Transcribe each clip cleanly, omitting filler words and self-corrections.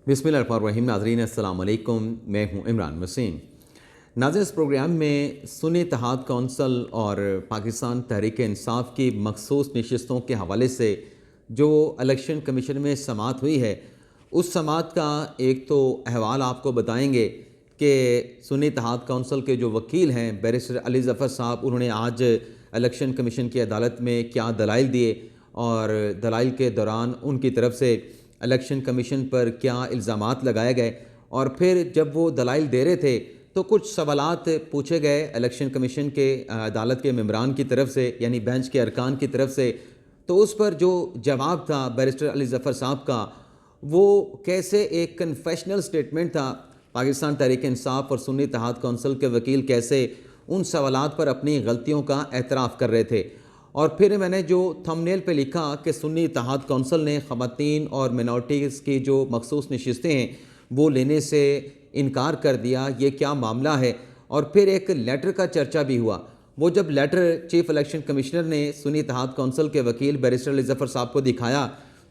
बिस्मिल्लाहिर्रहमानिर्रहीम। नाज़रीन अस्सलाम वालेकुम, मैं हूँ इमरान वसीम। नाज़रीन, इस प्रोग्राम में सुन्नी इत्तेहाद कौंसल और पाकिस्तान तहरीक इंसाफ की मखसूस नशिस्तों के हवाले से जो इलेक्शन कमीशन में समाअत हुई है, उस समाअत का एक तो अहवाल आपको बताएंगे कि सुन्नी इत्तेहाद कौंसल के जो वकील हैं बैरिस्टर अली ज़फ़र साहब, उन्होंने आज इलेक्शन कमीशन की अदालत में क्या दलाइल दिए और दलाइल के दौरान उनकी तरफ से इलेक्शन कमीशन पर क्या इल्ज़ामात लगाए गए, और फिर जब वो दलाइल दे रहे थे तो कुछ सवालात पूछे गए इलेक्शन कमीशन के अदालत के मेंबरान की तरफ से, यानी बेंच के अरकान की तरफ से। तो उस पर जो जवाब था बैरिस्टर अली ज़फ़र साहब का, वो कैसे एक कन्फेशनल स्टेटमेंट था। पाकिस्तान तहरीक इंसाफ और सुन्नी इत्तेहाद कौंसल के वकील कैसे उन सवालात पर अपनी गलतियों का एतराफ़ कर रहे थे। और फिर मैंने जो थंबनेल पे लिखा कि सुन्नी इत्तेहाद कौंसल ने ख़वातीन और मिनॉरिटीज़ की जो मखसूस नशिस्तें हैं वो लेने से इनकार कर दिया, ये क्या मामला है। और फिर एक लेटर का चर्चा भी हुआ। वो जब लेटर चीफ़ इलेक्शन कमिश्नर ने सुन्नी इत्तेहाद कौंसल के वकील बैरिस्टर अली ज़फ़र साहब को दिखाया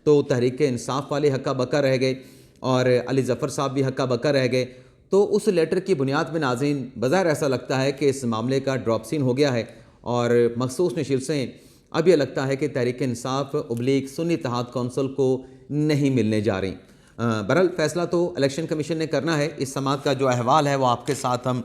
तो तहरीक इंसाफ वाले हक्का बक्का रह गए और अली ज़फ़र साहब भी हक्का बक्का रह गए। तो उस लेटर की बुनियाद में नाज़रीन बज़ाहिर ऐसा लगता है कि इस मामले का ड्रॉप सीन हो गया है और मखसूस नशिस्तें अब यह लगता है कि तहरीक इंसाफ उब्लीग सुन्नी इत्तेहाद कौंसल को नहीं मिलने जा रही। बहरहाल फ़ैसला तो इलेक्शन कमीशन ने करना है। इस समाअत का जो अहवाल है वो आपके साथ हम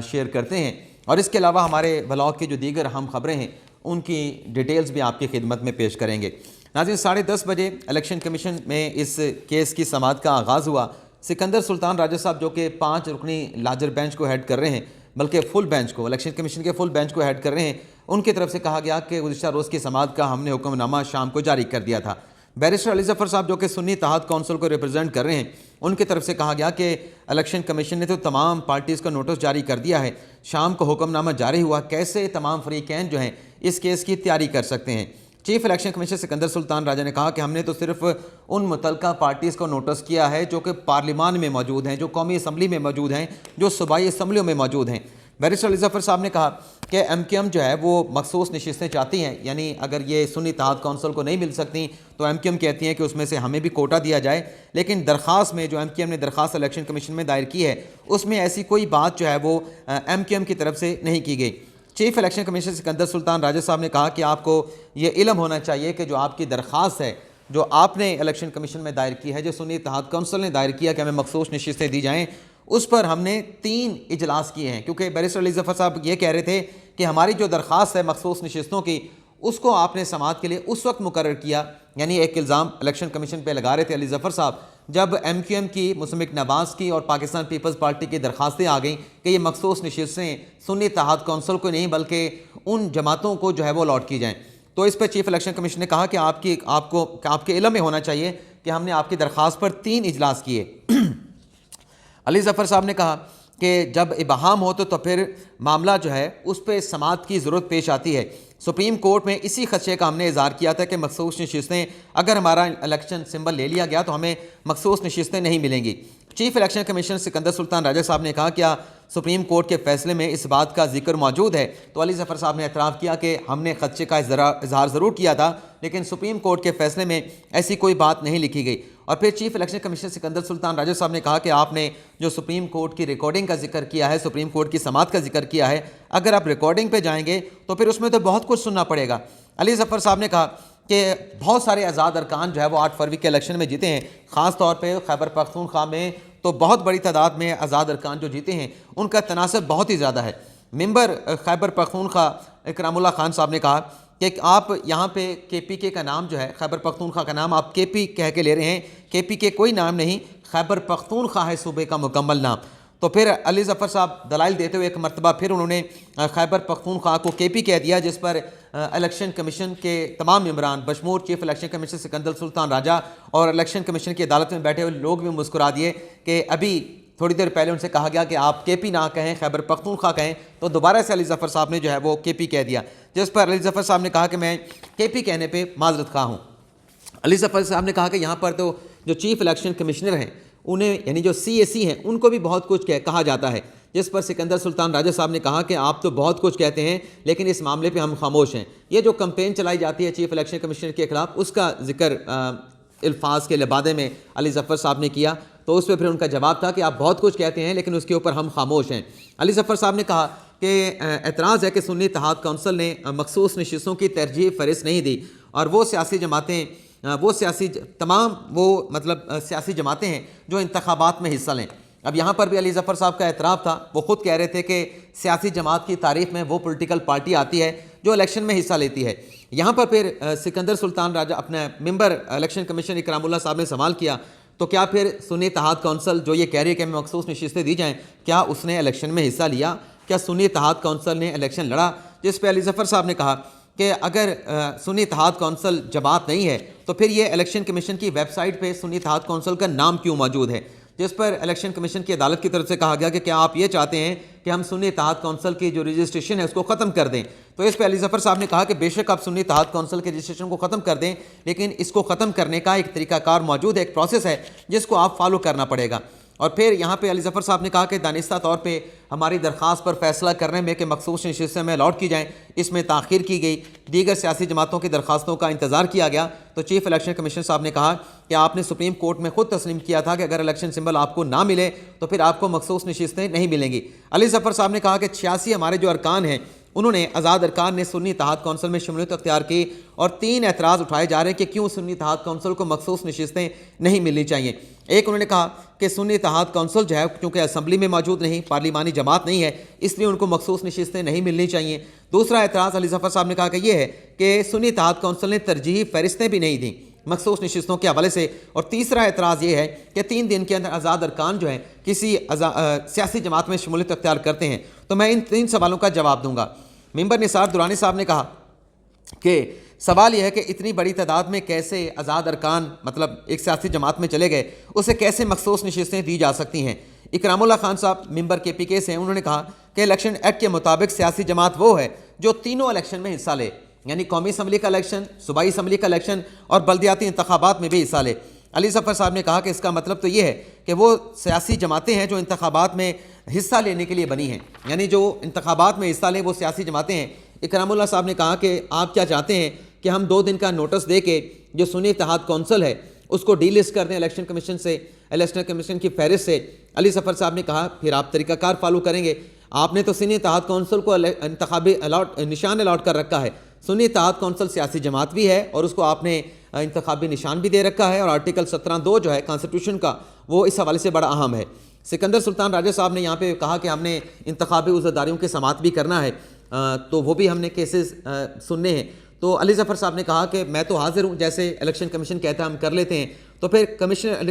शेयर करते हैं और इसके अलावा हमारे ब्लॉग की जो दीगर अहम ख़बरें हैं उनकी डिटेल्स भी आपकी खिदमत में पेश करेंगे। नाज़रीन, 10:30 बजे इलेक्शन कमीशन में इस केस की समाअत का आगाज़ हुआ। सिकंदर सुल्तान राजा साहब, जो कि 5 रुकनी लार्जर बेंच को हेड कर रहे हैं, बल्कि फुल बेंच को, इलेक्शन कमीशन के फुल बेंच को हेड कर रहे हैं, उनकी तरफ से कहा गया कि गुज़िश्ता रोज़ की समाअत का हमने हुक्मनामा शाम को जारी कर दिया था। बैरिस्टर अली ज़फ़र साहब, जो कि सुन्नी इत्तेहाद कौंसल को रिप्रेजेंट कर रहे हैं, उनकी तरफ से कहा गया कि इलेक्शन कमीशन ने तो तमाम पार्टीज़ को नोटिस जारी कर दिया है, शाम को हुक्मनामा जारी हुआ, कैसे तमाम फरीक़ैन जो हैं इस केस की तैयारी कर सकते हैं। Chief election commissioner Sikandar Sultan Raja ने कहा कि हमने तो सिर्फ उन मुतल्लिका पार्टीज़ को नोटिस किया है जो कि पार्लिमान में मौजूद हैं, जो कौमी असम्बली में मौजूद हैं, जो सूबाई असम्बलियों में मौजूद हैं। बैरिस्टर अली ज़फ़र साहब ने कहा कि MQM जो है वो मखसूस नशिस्तें चाहती हैं, यानी अगर ये सुन्नी इत्तेहाद कौंसल को नहीं मिल सकती तो MQM कहती हैं कि उसमें से हमें भी कोटा दिया जाए। लेकिन दरख्वास्त में जो MQM ने दरख्वास्त इलेक्शन कमीशन में दायर की है उसमें ऐसी कोई बात जो है वो MQM की तरफ से नहीं की गई। Chief election commissioner Sikandar Sultan Raja साहब ने कहा कि आपको ये इल्म होना चाहिए कि जो आपकी दरख्वास्त है, जो आपने इलेक्शन कमीशन में दायर की है, जो सुन्नी इत्तेहाद कौंसल ने दायर किया कि हमें मखसूस नशिस्तें दी जाएँ, उस पर हमने 3 इजलास किए हैं। क्योंकि बैरिस्टर अली ज़फ़र साहब ये कह रहे थे कि हमारी जो दरख्वास्त है मखसूस नशिस्तों की, उसको आपने समाअत के लिए उस वक्त मुकर्रर किया, यानी एक इल्ज़ाम इलेक्शन कमीशन पर लगा रहे थे अली ज़फ़र साहब, जब MQM की, मुस्लिम नवाज़ की और पाकिस्तान पीपल्स पार्टी की दरख्वास्तें आ गई कि ये मखसूस नशिस्तें सुन्नी इत्तेहाद कौंसल को नहीं बल्कि उन जमातों को जो है वो अलॉट की जाएँ। तो इस पर चीफ इलेक्शन कमीशन ने कहा कि आपके इल्म में होना चाहिए कि हमने आपकी दरख्वास्त पर 3 इजलास किए। अली ज़फ़र साहब ने कहा कि जब इबहाम हो तो फिर मामला जो है उस पर समाअत की ज़रूरत पेश आती है। सुप्रीम कोर्ट में इसी खदशे का हमने इज़हार किया था कि मखसूस नशिस्तें, अगर हमारा इलेक्शन सिंबल ले लिया गया तो हमें मखसूस नशिस्तें नहीं मिलेंगी। Chief election commissioner Sikandar Sultan Raja साहब ने कहा क्या सुप्रीम कोर्ट के फैसले में इस बात का जिक्र मौजूद है? तो अली ज़फ़र साहब ने एतराफ़ किया कि हमने खदशे का इज़हार ज़रूर किया था, लेकिन सुप्रीम कोर्ट के फैसले में ऐसी कोई बात नहीं लिखी गई। और फिर chief election commissioner Sikandar Sultan Raja साहब ने कहा कि आपने जो सुप्रीम कोर्ट की रिकॉर्डिंग का जिक्र किया है, सुप्रीम कोर्ट की समाअत का जिक्र किया है, अगर आप रिकॉर्डिंग पे जाएंगे तो फिर उसमें तो बहुत कुछ सुनना पड़ेगा। अली ज़फ़र साहब ने कहा कि बहुत सारे आज़ाद अरकान जो है वो 8 फरवरी के इलेक्शन में जीते हैं, ख़ास तौर पर खैबर पख्तूनख्वा में तो बहुत बड़ी तादाद में आज़ाद अरकान जो जीते हैं उनका तनासब बहुत ही ज़्यादा है। मेंबर खैबर पख्तूनख्वा इकरामुल्लाह खान साहब ने कहा कि आप यहाँ पे KPK का नाम जो है, खैबर पख्तूनख्वा का नाम आप KP कह के ले रहे हैं, KPK कोई नाम नहीं, खैबर पख्तूनख्वा है सूबे का मुकम्मल नाम। तो फिर अली ज़फ़र साहब दलाइल देते हुए एक मरतबा फिर उन्होंने खैबर पख्तूनख्वा को KP कह दिया, जिस पर इलेक्शन कमीशन के तमाम मेंबरान बशमूर chief election commissioner Sikandar Sultan Raja और इलेक्शन कमीशन की अदालत में बैठे हुए लोग भी मुस्कुरा दिए कि अभी थोड़ी देर पहले उनसे कहा गया कि आप KP ना कहें, खैबर पख्तूनख्वा कहें, तो दोबारा से अली ज़फ़र साहब ने जो है वो KP कह दिया, जिस पर अली ज़फ़र साहब ने कहा कि मैं KP कहने पर माजरत खा हूँ। अली ज़फ़र साहब ने कहा कि यहाँ पर तो जो चीफ इलेक्शन कमिश्नर हैं उन्हें, यानी जो CAC हैं, उनको भी बहुत कुछ कहा जाता है, जिस पर सिकंदर सुल्तान राजा साहब ने कहा कि आप तो बहुत कुछ कहते हैं लेकिन इस मामले पे हम खामोश हैं। ये जो कंपेन चलाई जाती है चीफ इलेक्शन कमिश्नर के खिलाफ, उसका जिक्र अल्फाज के लबादे में अली ज़फ़र साहब ने किया। तो उस पर फिर उनका जवाब था कि आप बहुत कुछ कहते हैं लेकिन उसके ऊपर हम खामोश हैं। अली ज़फ़र साहब ने कहा कि एतराज़ है कि सुन्नी इत्तेहाद कौंसिल ने मखसूस नशिस्तों की तरजीह फ़हरिस्त नहीं दी और वो सियासी जमातें हैं जो इंतखाबात में हिस्सा लें। अब यहाँ पर भी अली ज़फ़र साहब का एतराफ़ था, वो ख़ुद कह रहे थे कि सियासी जमात की तारीफ़ में वो पॉलिटिकल पार्टी आती है जो इलेक्शन में हिस्सा लेती है। यहाँ पर फिर सिकंदर सुल्तान राजा अपने मेंबर इलेक्शन कमीशन इकरामुल्लाह साहब ने सवाल किया, तो क्या फिर सुन्नी इत्तेहाद कौंसिल जो ये कह रही है कि हमें मखसूस नशिस्तें दी जाएँ, क्या उसने इलेक्शन में हिस्सा लिया? क्या सुन्नी इत्तेहाद कौंसिल ने इलेक्शन लड़ा? जिस पर अली ज़फ़र साहब ने कहा कि अगर सुन्नी इत्तेहाद कौंसिल जमात नहीं है तो फिर ये इलेक्शन कमीशन की वेबसाइट पे सुन्नी इत्तेहाद कौंसिल का नाम क्यों मौजूद है? जिस पर इलेक्शन कमीशन की अदालत की तरफ से कहा गया कि क्या आप ये चाहते हैं कि हम सुन्नी इत्तेहाद कौंसिल की जो रजिस्ट्रेशन है उसको ख़त्म कर दें? तो इस पर अली ज़फ़र साहब ने कहा कि बेशक आप सुन्नी इत्तेहाद कौंसिल के रजिस्ट्रेशन को ख़त्म कर दें, लेकिन इसको ख़त्म करने का एक तरीक़ाकार मौजूद है, एक प्रोसेस है जिसको आप फॉलो करना पड़ेगा। और फिर यहाँ पे अली ज़फ़र साहब ने कहा कि दानिस्ता तौर पे हमारी दरख्वास्त पर फैसला करने में कि मखसूस नशिस्तें में अलॉट की जाएँ, इसमें ताख़ीर की गई। दीगर सियासी जमातों की दरख्वास्तों का इंतज़ार किया गया तो चीफ़ इलेक्शन कमीशन साहब ने कहा कि आपने सुप्रीम कोर्ट में ख़ुद तस्लीम किया था कि अगर इलेक्शन सिंबल आपको ना मिले तो फिर आपको मखसूस नशिस्तें नहीं मिलेंगी। अली ज़फ़र साहब ने कहा कि 86 हमारे जो अरकान हैं उन्होंने आज़ाद अरकान ने सुन्नी इत्तेहाद कौंसिल में शमूलियत अख्तियार की और 3 एतराज़ उठाए जा रहे हैं कि क्यों सुन्नी इत्तेहाद कौंसिल को मखसूस नशिस्तें नहीं मिलनी चाहिए। एक, उन्होंने कहा कि सुन्नी इत्तेहाद कौंसिल जो है क्योंकि असम्बली में मौजूद नहीं, पार्लिमानी जमात नहीं है, इसलिए उनको मखसूस नशिस्तें नहीं मिलनी चाहिए। दूसरा एतराज़ अली ज़फ़र साहब ने कहा कि यह है कि सुन्नी इत्तेहाद कौंसिल ने तरजीही फ़हरिस्तें भी नहीं दी मखसूस नशिस्तों के हवाले से। और तीसरा एतराज़ ये है कि 3 दिन के अंदर आज़ाद अरकान जो हैं किसी सियासी जमात में शमूलियत अख्तियार करते हैं। तो मैं इन 3 सवालों का जवाब दूँगा। मेंबर निसार दुरानी साहब ने कहा कि सवाल यह है कि इतनी बड़ी तादाद में कैसे आज़ाद अरकान मतलब एक सियासी जमात में चले गए, उसे कैसे मखसूस नशिस्तें दी जा सकती हैं? इकरामुल्लाह खान साहब मेंबर KPK से हैं, उन्होंने कहा कि इलेक्शन एक्ट के मुताबिक सियासी जमात वो है जो तीनों इलेक्शन में हिस्सा ले, यानी कौमी असम्बली का इलेक्शन, सूबाई असम्बली का इलेक्शन और बल्दियाती इंतखाबात में भी हिस्सा ले। अली ज़फ़र साहब ने कहा कि इसका मतलब तो ये है कि वो सियासी जमातें हैं जो इंतखाबात में हिस्सा लेने के लिए बनी हैं, यानी जो इंतखाबात में हिस्सा लें वो सियासी जमातें हैं। इकरामुल्लाह साहब ने कहा कि आप क्या चाहते हैं कि हम 2 दिन का नोटिस दे के जो सुन्नी इत्तेहाद कौंसिल है उसको डीलिस्ट कर दें इलेक्शन कमीशन से, इलेक्शन कमीशन की फहरिस्त से? अली ज़फ़र साहब ने कहा फिर आप तरीक़ाकार फॉलो करेंगे। आपने तो सुन्नी इत्तेहाद कौंसिल को इंतखाबी निशान अलॉट कर रखा है। सुन्नी इत्तेहाद कौंसिल सियासी जमात भी है और उसको आपने इंतखाबी निशान भी दे रखा है और आर्टिकल 17(2) जो है कॉन्स्टिट्यूशन का, वो इस हवाले से बड़ा अहम है। सिकंदर सुल्तान राजा साहब ने यहाँ पे कहा कि हमने इंतखाबी उज़्ज़दारियों के समात भी करना है, तो वो भी हमने केसेस सुनने हैं। तो अली ज़फ़र साहब ने कहा कि मैं तो हाज़िर हूँ, जैसे इलेक्शन कमीशन कहता है हम कर लेते हैं। तो फिर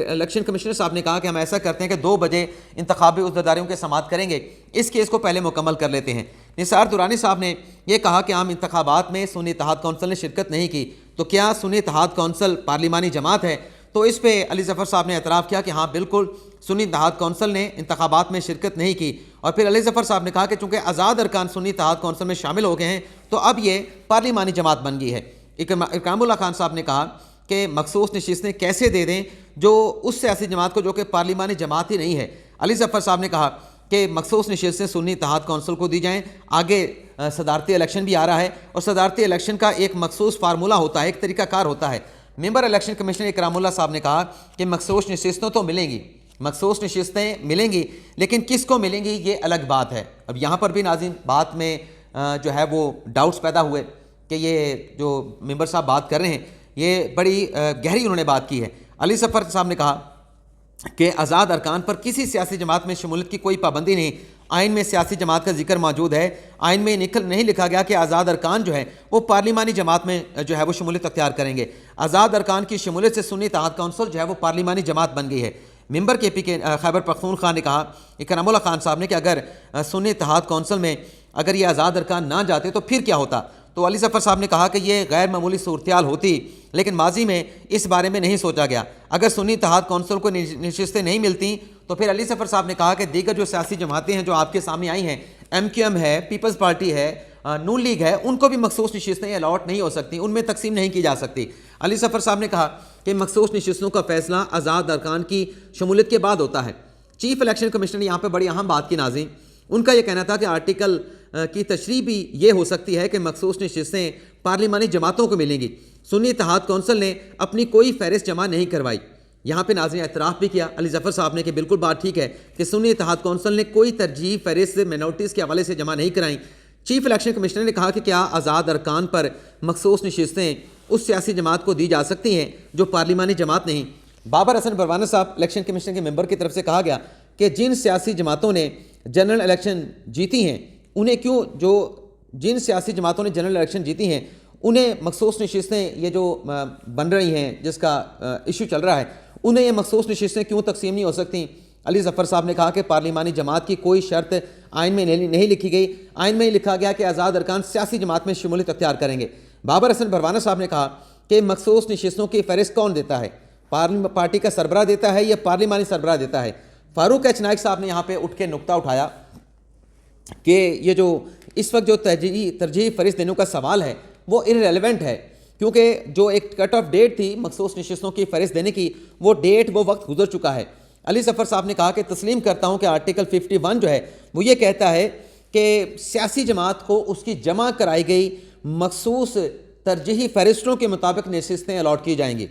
इलेक्शन कमिश्नर साहब ने कहा कि हम ऐसा करते हैं कि 2 बजे इंतखाबी उज़्ज़दारियों के समात करेंगे, इस केस को पहले मुकम्मल कर लेते हैं। निसार दुरानी साहब ने यह कहा कि आम इंतखाबात में सुन्नी इत्तेहाद कौंसिल ने शिरकत नहीं की, तो क्या सुन्नी इत्तेहाद कौंसिल पार्लिमानी जमात है? तो इस पर अली ज़फ़र साहब ने एतराफ़ किया कि हाँ बिल्कुल सुन्नी इत्तेहाद कौंसिल ने इंतखाबात में शिरकत नहीं की। और फिर अली ज़फ़र साहब ने कहा कि चूँकि आज़ाद अरकान सुन्नी इत्तेहाद कौंसिल में शामिल हो गए हैं तो अब ये पार्लिमानी जमात बन गई है। इकरामुल्लाह खान साहब ने कहा कि मखसूस नशिस्तें कैसे दे दें जो उस सियासी जमात को जो कि पार्लिमानी जमात ही नहीं है। अली ज़फ़र साहब ने कहा कि मखसूस नशिस्तें सुन्नी इत्तेहाद कौंसिल को दी जाएँ। आगे सदारती इलेक्शन भी आ रहा है और सदारती इलेक्शन का एक मखसूस फार्मूला होता है, एक तरीक़ाकार होता है। मेंबर इलेक्शन कमिश्नर इकरामुल्लाह साहब ने कहा कि मखसूस नशिस्तें तो मिलेंगी, मखसूस नशिस्तें मिलेंगी, लेकिन किसको मिलेंगी ये अलग बात है। अब यहाँ पर भी नाज़रीन बात में जो है वो डाउट्स पैदा हुए कि ये जो मेंबर साहब बात कर रहे हैं ये बड़ी गहरी उन्होंने बात की है। अली ज़फ़र साहब ने कहा कि आज़ाद अरकान पर किसी सियासी जमात में शमूलियत की कोई पाबंदी नहीं, आइन में सियासी जमात का जिक्र मौजूद है। आइन में नहीं लिखा गया कि आज़ाद अरकान जो है वो पार्लिमानी जमात में जो है वो शमूलियत अख्तियार करेंगे। आज़ाद अरकान की शमूलियत से सुन्नी इत्तेहाद कौंसिल जो है वो पार्लिमानी जमात बन गई है। मेंबर KPK खैबर पख्तूनख्वा ने कहा, इकरामुल्लाह खान साहब ने, कि अगर सुन्नी इत्तेहाद कौंसिल में अगर ये आज़ाद अरकान ना जाते तो फिर क्या होता? तो अली ज़फ़र साहब ने कहा कि ये गैर मामूली सूरत होती, लेकिन माजी में इस बारे में नहीं सोचा गया। अगर सुन्नी इत्तेहाद कौंसिल को नशिस्तें नहीं मिलती तो फिर अली ज़फ़र साहब ने कहा कि दीगर जो सियासी जमातें हैं जो आपके सामने आई हैं, MQM है, पीपल्स पार्टी है, नून लीग है, उनको भी मखसूस नशिस्तें अलॉट नहीं हो सकती, उनमें तकसीम नहीं की जा सकती। अली ज़फ़र साहब ने कहा कि मखसूस नशिस्तों का फैसला आज़ाद अरकान की शमूलियत के बाद होता है। चीफ इलेक्शन कमिश्नर ने यहाँ पर बड़ी अहम बात की नाज़रीन, उनका यह कहना था कि आर्टिकल की तशरीह भी ये हो सकती है कि मखसूस नशिस्तें पार्लिमानी जमातों को मिलेंगी। सुन्नी इत्तेहाद कौंसिल ने अपनी कोई फहरिस्त जमा नहीं करवाई, यहाँ पे नाज़रीन एतराफ़ भी किया अली ज़फ़र साहब ने कि बिल्कुल बात ठीक है कि सुन्नी इत्तेहाद कौंसिल ने कोई तरजीह फहरिस्त मिनॉरिटीज़ के हवाले से जमा नहीं कराई। चीफ इलेक्शन कमिश्नर ने कहा कि क्या आज़ाद अरकान पर मखसूस नशिस्तें उस सियासी जमात को दी जा सकती हैं जो पार्लिमानी जमात नहीं। बाबर हसन बरवाना साहब इलेक्शन कमीशन के मेंबर की तरफ से कहा गया कि जिन सियासी जमातों ने जनरल इलेक्शन जीती हैं उन्हें क्यों जिन सियासी जमातों ने जनरल इलेक्शन जीती हैं उन्हें मखसूस नशिस्तें ये जो बन रही हैं जिसका इशू चल रहा है उन्हें ये मखसूस नशिस्तें क्यों तकसीम नहीं हो सकती। अली ज़फ़र साहब ने कहा कि पार्लिमानी जमात की कोई शर्त आइन में नहीं लिखी गई। आइन में ही लिखा गया कि आज़ाद अरकान सियासी जमात में शमूलियत अख्तियार करेंगे। बाबर हसन बरवाना साहब ने कहा कि मखसूस नशिस्तों की फहरिस्त कौन देता है, पार्टी का सरबराह देता है या पार्लिमानी सरबराह देता है। फ़ारूक एच नाइक साहब ने यहाँ पर उठ के नुक्ता उठाया कि ये जो इस वक्त जो तरजीही फहरिस्त देने का सवाल है वो इररेलेवेंट है, क्योंकि जो एक कट ऑफ डेट थी मखसूस नशिस्तों की फहरिस्त देने की वो वक्त गुजर चुका है। अली ज़फ़र साहब ने कहा कि तस्लीम करता हूँ कि आर्टिकल 51 जो है वो ये कहता है कि सियासी जमात को उसकी जमा कराई गई मखसूस तरजीही फहरिस्तों के मुताबिक नशिस्तें अलॉट की जाएंगी।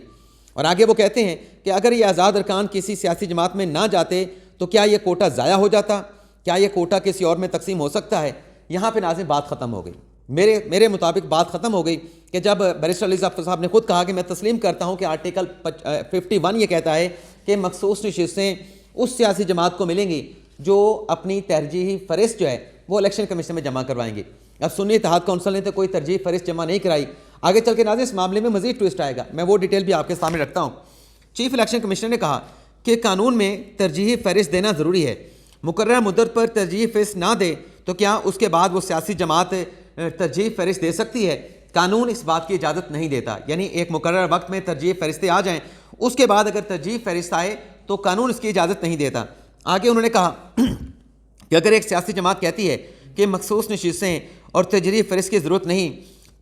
और आगे वो कहते हैं कि अगर ये आज़ाद अरकान किसी सियासी जमात में ना जाते तो क्या ये कोटा ज़ाया हो जाता, क्या ये कोटा किसी और में तकसीम हो सकता है। यहाँ पर नाज़रीन बात ख़त्म हो गई। मेरे मुताबिक बात ख़त्म हो गई कि जब बैरिस्टर अली ज़फ़र साहब ने खुद कहा कि मैं तस्लीम करता हूँ कि आर्टिकल 51 ये कहता है कि मखसूस नशिस्तें उस सियासी जमात को मिलेंगी जो अपनी तरजीही फहरिस्त जो है वो इलेक्शन कमीशन में जमा करवाएंगी। अब सुन्नी इत्तेहाद कौंसिल ने तो कोई तरजीही फहरिस्त जमा नहीं कराई। आगे चल के नाज़रीन इस मामले में मज़ीद ट्विस्ट आएगा, मैं वो डिटेल भी आपके सामने रखता हूँ। चीफ इलेक्शन कमिश्नर ने कहा कि कानून में तरजीही फहरिस्त देना ज़रूरी है। मुकर्रर मुद्दत पर तरजीही फहरिस्त ना दे तो क्या उसके बाद वो सियासी जमात तरजीही फहरिस्त दे सकती है। कानून इस बात की इजाज़त नहीं देता, यानी एक मुकर्रर वक्त में तरजीही फहरिस्तें आ जाएं, उसके बाद अगर तरजीही फहरिस्त आए तो कानून इसकी इजाज़त नहीं देता। आगे उन्होंने कहा कि अगर एक सियासी जमात कहती है कि मखसूस नशिस्तें और तरजीही फहरिस्त की ज़रूरत नहीं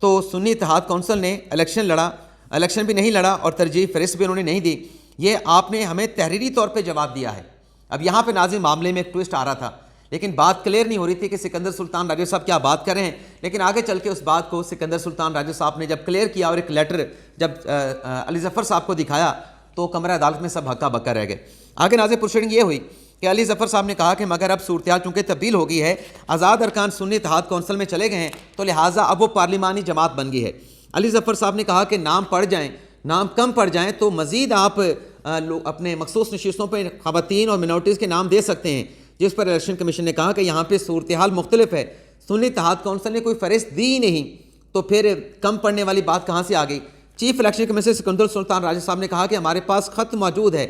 तो सुन्नी इत्तेहाद कौंसिल ने इलेक्शन भी नहीं लड़ा और तरजीही फहरिस्त भी उन्होंने नहीं दी। ये आपने हमें तहरीरी तौर पर जवाब दिया है। अब यहाँ पर नाज़रीन मामले में एक ट्विस्ट आ रहा था, लेकिन बात क्लियर नहीं हो रही थी कि सिकंदर सुल्तान राजा साहब क्या बात कर रहे हैं। लेकिन आगे चल के उस बात को सिकंदर सुल्तान राजा साहब ने जब क्लियर किया और एक लेटर जब अली ज़फ़र साहब को दिखाया तो कमरा अदालत में सब हक्का बक्का रह गए। आगे नाज़रीन प्रोसीडिंग ये हुई कि अली ज़फ़र साहब ने कहा कि मगर अब सूरत हाल चूँकि तब्दील हो गई है, आज़ाद अरकान सुन्नी इत्तेहाद कौंसिल में चले गए हैं तो लिहाजा अब वो पार्लिमानी जमात बन गई है। अली ज़फ़र साहब ने कहा कि नाम कम पड़ जाएँ तो मज़ीद आप अपने मखसूस नशिस्तों पर ख़वातीन और मिनॉरिटीज़ के नाम दे सकते हैं, जिस पर इलेक्शन कमीशन ने कहा कि यहाँ पे सूरत हाल मुख्तलिफ है। सुन्नी इत्तेहाद कौंसिल ने कोई फहरिस्त दी ही नहीं तो फिर कम पड़ने वाली बात कहाँ से आ गई। Chief election commissioner Sikandar Sultan Raja साहब ने कहा कि हमारे पास ख़त मौजूद है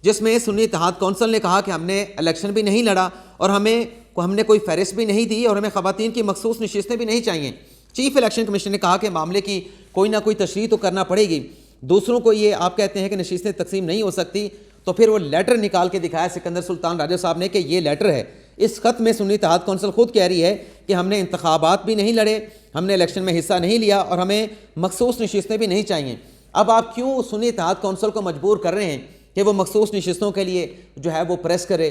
जिसमें सुन्नी इत्तेहाद कौंसिल ने कहा कि हमने इलेक्शन भी नहीं लड़ा और हमने कोई फहरिस्त भी नहीं दी और हमें ख़वातीन की मखसूस नशिस्तें भी नहीं चाहिए। चीफ इलेक्शन कमिश्नर ने कहा कि मामले की कोई ना कोई तशरीह तो करना पड़ेगी। दूसरों को ये आप कहते हैं कि नशिस्तें तकसीम नहीं हो सकती, तो फिर वो लेटर निकाल के दिखाया सिकंदर सुल्तान राजा साहब ने कि ये लेटर है। इस खत में सुन्नी इत्तेहाद कौंसिल खुद कह रही है कि हमने इंतखाबात भी नहीं लड़े, हमने इलेक्शन में हिस्सा नहीं लिया और हमें मखसूस नशिस्तें भी नहीं चाहिए। अब आप क्यों सुन्नी इत्तेहाद कौंसिल को मजबूर कर रहे हैं कि वो मखसूस नशिस्तों के लिए जो है वो प्रेस करे,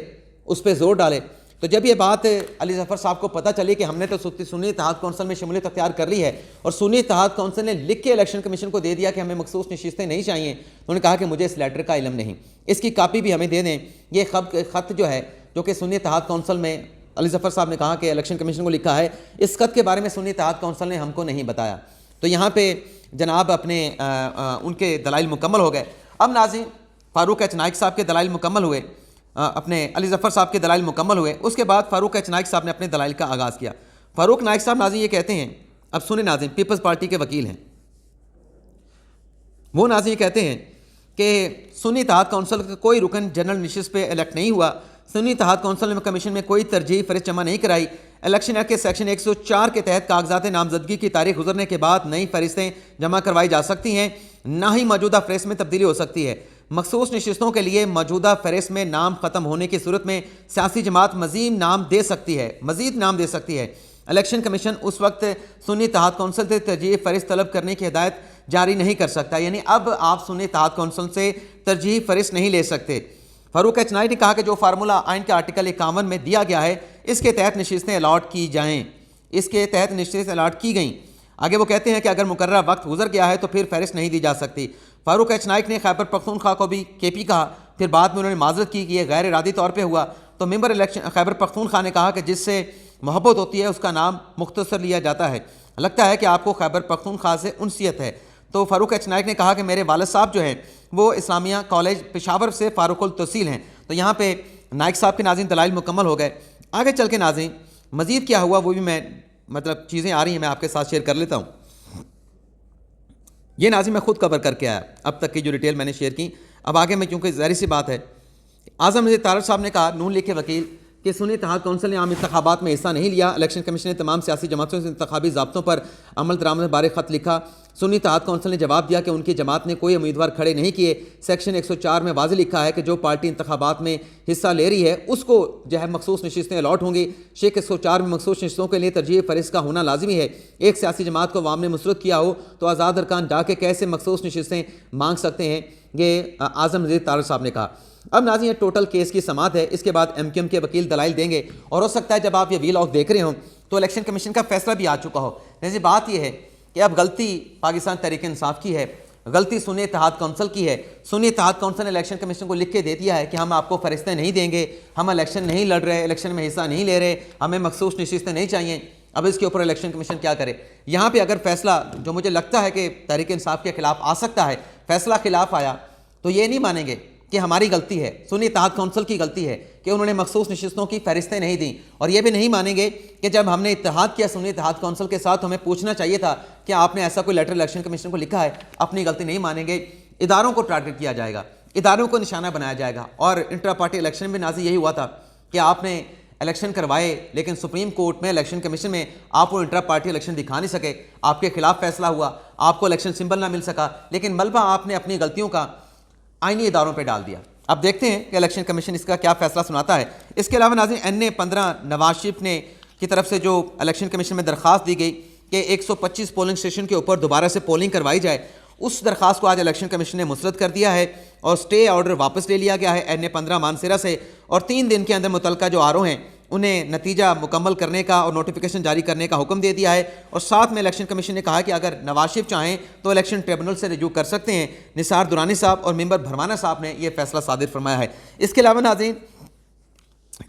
उस पर जोर डाले। तो जब ये बात अली ज़फ़र साहब को पता चली कि हमने तो सुन्नी इत्तेहाद कौंसिल में शमूलियत अख्तियार कर ली है और सुन्नी इत्तेहाद कौंसिल ने लिख के इलेक्शन कमीशन को दे दिया कि हमें मखसूस नशिस्तें नहीं चाहिए, उन्होंने कहा कि मुझे इस लेटर का इल्म नहीं, इसकी कापी भी हमें दे दें। ये ख़त जो है जो कि सुन्नी इत्तेहाद कौंसिल में अली ज़फ़र साहब ने कहा कि इलेक्शन कमीशन को लिखा है, इस खत के बारे में सुन्नी इत्तेहाद कौंसिल ने हमको नहीं बताया। तो यहाँ पर जनाब अपने उनके दलाइल मुकम्मल हो गए। अब नाज़रीन फ़ारूक एच नाइक साहब के दलाइल मुकम्मल हुए, अपने अली ज़फ़र साहब के दलाइल मुकम्मल हुए। उसके बाद फ़ारूक एच नाइक साहब ने अपने दलाइल का आगाज़ किया। फ़ारूक नाइक साहब नाज़रीन ये कहते हैं, अब सुने नाज़रीन, पीपल्स पार्टी के वकील हैं, वो नाज़रीन ये कहते हैं कि सुन्नी इत्तेहाद कौंसिल का कोई रुकन जनरल नशिस्त पे इलेक्ट नहीं हुआ। सुन्नी इत्तेहाद कौंसिल ने कमीशन में कोई तरजीही फहरिस्त जमा नहीं कराई। इलेक्शन एक्ट के सेक्शन 104 के तहत कागजात नामजदगी की तारीख गुजरने के बाद नई फहरिस्तें जमा करवाई जा सकती हैं, ना ही मौजूदा फहरिस्त में तब्दीली हो सकती है। मखसूस नशिस्तों के लिए मौजूदा फहरिस्त में नाम ख़त्म होने की सूरत में सियासी जमात मज़ीद नाम दे सकती है। इलेक्शन कमीशन उस वक्त सुन्नी इत्तेहाद कौंसिल से तरजीही फहरिस्त तलब करने की हिदायत जारी नहीं कर सकता, यानी अब आप सुन्नी इत्तेहाद कौंसिल से तरजीही फहरिस्त नहीं ले सकते। फ़ारूक एच नाइक ने कहा कि जो फार्मूला आइन के आर्टिकल 51 में दिया गया है इसके तहत नशिस्तें अलॉट की जाएँ, इसके तहत नशिस्तें अलॉट की गई। आगे वो कहते हैं कि अगर मुकर्रर वक्त गुजर गया है तो फिर फहरिस्त नहीं दी जा सकती। फारूक एच नाइक ने खैबर पख्तूनख्वा को भी KP कहा, फिर बाद में उन्होंने माजरत की कि यह गैर इरादी तौर पर हुआ। तो मेंबर इलेक्शन खैबर पख्तूनख्वा ने कहा कि जिससे मोहब्बत होती है उसका नाम मुख्तसर लिया जाता है, लगता है कि आपको खैबर पख्तूनख्वा से उनसियत है। तो फारूक एच नाइक ने कहा कि मेरे वालिद साहब जो हैं वो इस्लामिया कॉलेज पेशावर से फारूकुल तहसील हैं। तो यहाँ पे नाइक साहब के नाज़रीन दलाइल मुकम्मल हो गए। आगे चल के नाज़रीन मज़ीद क्या हुआ वो भी मैं मतलब चीज़ें आ रही हैं, मैं आपके साथ शेयर कर लेता हूँ। ये नाज़रीन मैं खुद कवर करके आया, अब तक की जो डिटेल मैंने शेयर की। अब आगे मैं, क्योंकि ज़ाहिर सी बात है, आज़म नज़ीर तारड़ साहब ने कहा, नून लीग के वकील, कि सुन्नी इत्तेहाद कौंसिल ने आम इंतखाबात में हिस्सा नहीं लिया। इलेक्शन कमीशन ने तमाम सियासी जमातों से इंतखाबी ज़ाब्तों पर अमल दरामद बारे ख़त लिखा। सुन्नी इत्तेहाद कौंसिल ने जवाब दिया कि उनकी जमात ने कोई उम्मीदवार खड़े नहीं किए। सेक्शन 104 में वाज़ेह लिखा है कि जो पार्टी इंतखाबात में हिस्सा ले रही है उसको जो है मखसूस नशिस्तें अलॉट होंगी। शेख 104 में मखसूस नशिस्तों के लिए तरजीह फरिस्त का होना लाजमी है। एक सियासी जमात को अवाम ने मुसरत किया हो तो आज़ाद अरकान डाके कैसे मखसूस नशिस्तें मांग सकते हैं, ये आज़म नज़ीर तारड़ साहब ने कहा। अब नाज़रीन ये टोटल केस की समात है, इसके बाद MQM के वकील दलाइल देंगे और हो सकता है जब आप ये वीलॉग देख रहे हो तो इलेक्शन कमीशन का फैसला भी आ चुका हो। जैसे बात यह है कि अब गलती पाकिस्तान तहरीक इंसाफ की है, गलती सुन्नी इत्तेहाद कौंसिल की है। सुन्नी इत्तेहाद कौंसिल ने इलेक्शन कमीशन को लिख के दे दिया है कि हम आपको फरिश्ते नहीं देंगे, हम इलेक्शन नहीं लड़ रहे, इलेक्शन में हिस्सा नहीं ले रहे, हमें मखसूस नशिस्तें नहीं चाहिए। अब इसके ऊपर इलेक्शन कमीशन क्या करे? यहाँ पर अगर फैसला जो मुझे लगता है कि तहरीक इंसाफ के खिलाफ आ सकता है, फैसला खिलाफ आया तो ये नहीं मानेंगे कि हमारी गलती है, सुन्नी इत्तेहाद कौंसिल की गलती है कि उन्होंने मखसूस नशिस्तों की फहरिस्तें नहीं दी। और ये भी नहीं मानेंगे कि जब हमने इत्तेहाद किया सुन्नी इत्तेहाद कौंसिल के साथ, हमें पूछना चाहिए था कि आपने ऐसा कोई लेटर इलेक्शन कमीशन को लिखा है। अपनी गलती नहीं मानेंगे, इदारों को टारगेट किया जाएगा, इदारों को निशाना बनाया जाएगा। और इंट्रा पार्टी इलेक्शन में नाज़ी यही हुआ था कि आपने इलेक्शन करवाए लेकिन सुप्रीम कोर्ट में इलेक्शन कमीशन में आप वो इंट्रा पार्टी इलेक्शन दिखा नहीं सके, आपके खिलाफ फैसला हुआ, आपको इलेक्शन सिंबल ना मिल सका, लेकिन मलबा आपने अपनी गलतियों का आईनी इदारों पे डाल दिया। अब देखते हैं कि इलेक्शन कमीशन इसका क्या फैसला सुनाता है। इसके अलावा नाज़रीन NA-15 नवाज शरीफ ने की तरफ से जो इलेक्शन कमीशन में दरख्वास्त दी गई कि 125 पोलिंग स्टेशन के ऊपर दोबारा से पोलिंग करवाई जाए, उस दरख्वास्त को आज इलेक्शन कमीशन ने मुस्तरद कर दिया है और स्टे ऑर्डर वापस ले लिया गया है NA-15 मानसरा से। और 3 दिन के अंदर मुतलका जो RO हैं उन्हें नतीजा मुकम्मल करने का और नोटिफिकेशन जारी करने का हुक्म दे दिया है। और साथ में इलेक्शन कमीशन ने कहा कि अगर नवाज शरीफ चाहें तो इलेक्शन ट्रिब्यूनल से रिजू कर सकते हैं। निसार दुरानी साहब और मेंबर भरवाना साहब ने यह फैसला सादिर फरमाया है। इसके अलावा नाज़रीन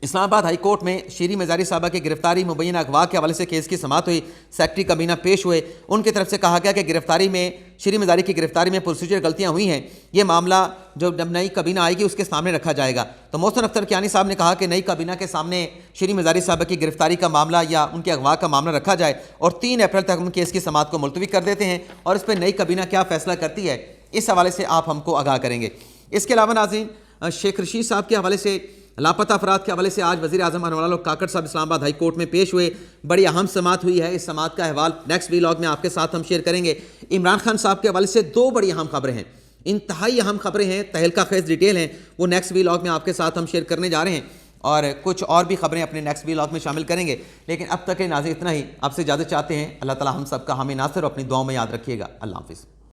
इस्लामाबाद हाई कोर्ट में शीरी मज़ारी साहबा की गिरफ्तारी मुबैना अगवा के हवाले से केस की समात हुई। सेक्रेटरी कमीना पेश हुए, उनकी तरफ से कहा गया कि गिरफ्तारी में शीरी मज़ारी की गिरफ्तारी में प्रोसीजर गलतियां हुई हैं, ये मामला जब नई कबीना आएगी उसके सामने रखा जाएगा। तो मोहसिन अख्तर कियानी साहब ने कहा कि नई कबीना के सामने शीरी मज़ारी साहबा की गिरफ्तारी का मामला या उनके अगवा का मामला रखा जाए और 3 अप्रैल तक हम केस की समात को मुलतवी कर देते हैं और इस पर नई कबीना क्या फ़ैसला करती है इस हवाले से आप हमको आगाह करेंगे। इसके अलावा नाज़रीन शेख रशीद साहब के हवाले से, लापता अफराद के हवाले से आज वज़ीर आज़म अनवर काकड़ साहब इस्लामाबाद हाई कोर्ट में पेश हुए। बड़ी अहम समात हुई है, इस समात का अहवाल नेक्स्ट व्लॉग में आपके साथ हम शेयर करेंगे। इमरान खान साहब के हवाले से 2 बड़ी अहम खबरें हैं, इंतहाई अहम खबरें हैं, तहलका खेज डिटेल हैं, वो नेक्स्ट व्लॉग में आपके साथ हम शेयर करने जा रहे हैं और कुछ और भी खबरें अपने नेक्स्ट व्लॉग में शामिल करेंगे। लेकिन अब तक के नाज़रीन इतना ही, आपसे इजाज़त चाहते हैं। अल्लाह ताला हम सब का हामी नासिर और अपनी दुआओं में याद रखिएगा। अल्लाह हाफ़िज़।